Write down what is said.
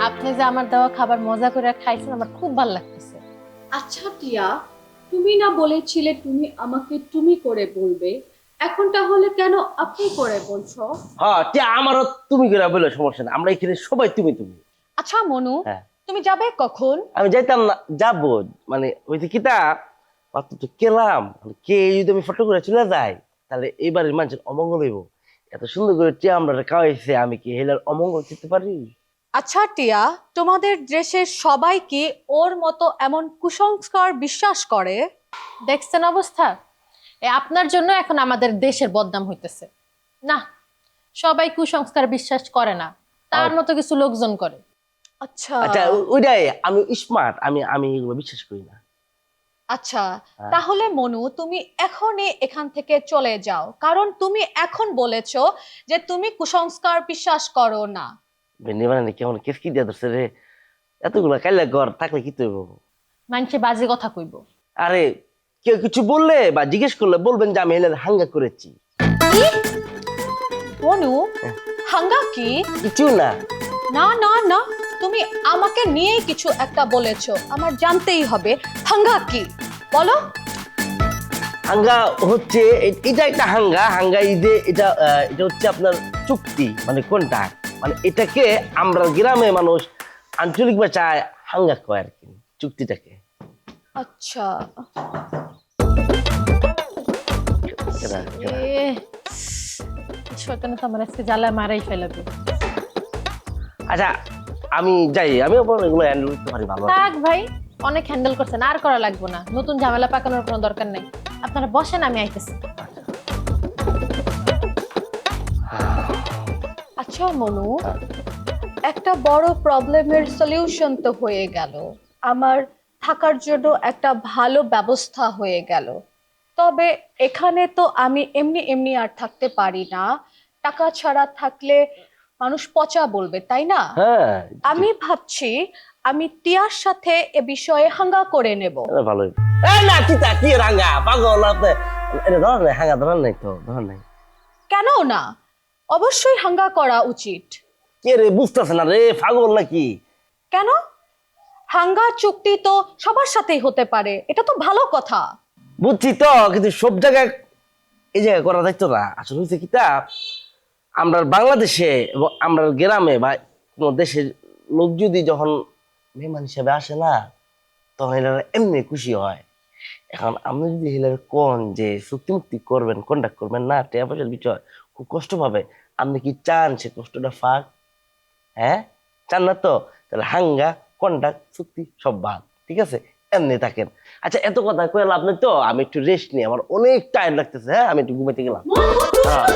আপনি যে আমার দেওয়া খাবার মজা করে খাইছেন আমার খুব ভালো লাগতেছে। আচ্ছা টিয়া, তুমি না বলেছিলে তুমি আমাকে তুমি করে বলবে, এখন তাহলে কেন আপনি করে বলছো? হ্যাঁ টিয়া আমারও তুমি করে বলে সমস্যা না, আমরা এখানে সবাই তুমি তুমি। আচ্ছা মনু, হ্যাঁ তুমি যাবে কখন? আমি যাইতাম না, যাবো মানে ওই যে কিতা মাত্র তো কেলাম, মানে কে যদি আমি ফটো করে চলে যাই তাহলে এইবারের মানুষের অমঙ্গল হইব। এত সুন্দর করে টিয়া আমরা খাওয়াইছে, আমি কি হেলার অমঙ্গল করতে পারি? আচ্ছা টিয়া, তোমাদের দেশের সবাই কি ওর মতো এমন কুসংস্কার বিশ্বাস করে? দেখছেন অবস্থা, আপনার জন্য এখন আমাদের দেশের বদনাম হইতেছে। না, সবাই কুসংস্কার বিশ্বাস করে না, তার মতো কিছু লোকজন করে। আচ্ছা আচ্ছা ওইটাই, আমি স্মার্ট, আমি আমি এগুলো বিশ্বাস করি না। আচ্ছা, হ্যাঁ। তাহলে মনু তুমি এখনই এখান থেকে চলে যাও, কারণ তুমি এখন বলেছো যে তুমি কুসংস্কার বিশ্বাস করো না। বেনি মানে কেমন কেসকি দিয়া ধরছে রে, এতগুলা কাইলে ঘর থাকলে কি তৈব? মানুষে বাজে কথা কইব। আরে কেউ কিছু বললে বা জিজ্ঞেস করলে বলবেন যে আমি হেলার হাঙ্গা করেছি। মনু, হাঙ্গা কি? কিছু না। না না না, তুমি আমাকে নিয়ে কিছু একটা বলেছো, আমার জানতেই হবে হাঙ্গা কি, বলো। হাঙ্গা হচ্ছে এটা একটা হাঙ্গা, হাঙ্গা এই যে এটা এটা হচ্ছে আপনার চুক্তি, মানে কন্ট্রাক্ট, মানে এটাকে আমরা গ্রামে মানুষ আঞ্চলিক ভাষায় হাঙ্গা কয় আর কি, চুক্তিটাকে। আচ্ছা এটা, এটা। শয়তানে তো আমার আজকে জ্বালা মারাই ফেলাবে। আচ্ছা আমি যাই, আমি আপনার এগুলো হ্যান্ডেল করতে পারি ভালো। থাক ভাই, অনেক হ্যান্ডেল করছেন, আর করা লাগবে না, নতুন ঝামেলা পাকানোর কোনো দরকার নেই। আপনারা বসেন, আমি আইতেছি। আচ্ছা মনু, একটা বড় প্রবলেমের সলিউশন তো হয়ে গেল, আমার থাকার জন্য একটা ভালো ব্যবস্থা হয়ে গেল। তবে এখানে তো আমি এমনি এমনি আর থাকতে পারি না, টাকা ছাড়া থাকলে মানুষ পচা বলবে, তাই না? হ্যাঁ আমি ভাবছি আমি টিয়ার সাথে এ বিষয়ে হাঙ্গা করে নেব। এটা ভালোই। এই না কিতা কি রাঙ্গা পাগল আপনি, এটা ধর নাই, হাঙ্গা ধর নাই তো, ধর নাই। কেন না, অবশ্যই হাঙ্গা করা উচিত। কে রে বুঝতেছে না রে, পাগল নাকি? কেন? হাঙ্গা চুক্তি তো সবার সাথেই হতে পারে, এটা তো ভালো কথা। বুঝছি তো, কিন্তু সব জায়গায় এই জায়গায় করা যাইতো না। আসলে হয়েছে কিতা, আমরা বাংলাদেশে এবং আমরা গ্রামে বা কোনো দেশের লোক যদি যখন মেহমান হিসেবে আসে না, তখন এরা এমনি খুশি হয়। এখন আপনি যদি হিলার কোন যে চুক্তি মুক্তি করবেন, কন্ট্যাক্ট করবেন না, টাকা পয়সার বিষয় খুব কষ্ট পাবে। আপনি কি চান সে কষ্টটা ফাঁক? হ্যাঁ চান না তো, তাহলে হাঙ্গা কন্ট্যাক্ট চুক্তি সব বাদ, ঠিক আছে? এমনি থাকেন। আচ্ছা এত কথা কয়ে লাভ নেই তো, আমি একটু রেস্ট নিই, আমার অনেক টায়ার্ড লাগতেছে। হ্যাঁ আমি একটু ঘুমাইতে গেলাম। হ্যাঁ।